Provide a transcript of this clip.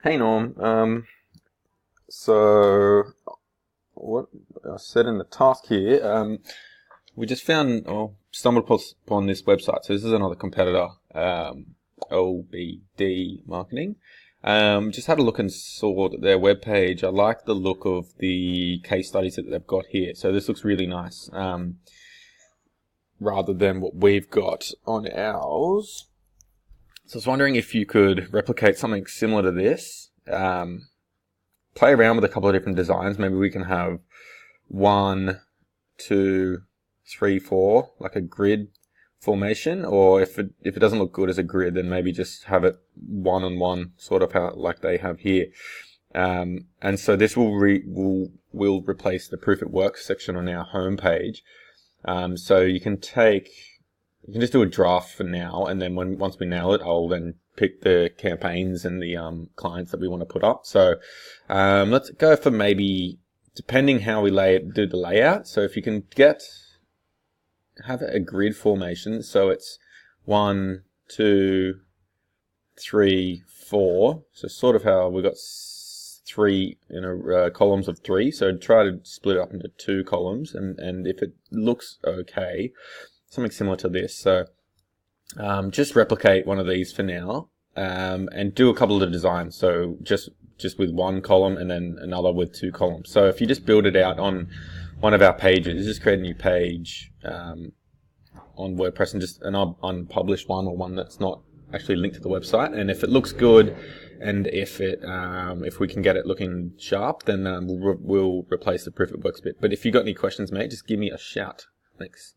Hey Norm, so what I said in the task here, we just found or stumbled upon this website. So this is another competitor, OBD Marketing. Just had a look and saw that their webpage. I like the look of the case studies that they've got here. So this looks really nice, rather than what we've got on ours. So I was wondering if you could replicate something similar to this. Play around with a couple of different designs. Maybe we can have 1, 2, 3, 4, like a grid formation. Or if it doesn't look good as a grid, then maybe just have it one-on-one, sort of how like they have here. And so this will replace the Proof It Works section on our homepage. So you can just do a draft for now, and then once we nail it, I'll then pick the campaigns and the clients that we want to put up. So let's go for maybe, depending how we do the layout. So if you can have a grid formation, so it's 1, 2, 3, 4. So sort of how we got 3 columns of 3. So try to split it up into 2 columns, and if it looks okay, something similar to this. So just replicate one of these for now, and do a couple of designs. So just with 1 column and then another with 2 columns. So if you just build it out on one of our pages, just create a new page on WordPress and just an unpublished one, or one that's not actually linked to the website. And if it looks good, and if we can get it looking sharp, then we'll replace the Proof It Works bit. But if you got any questions, mate, just give me a shout. Thanks.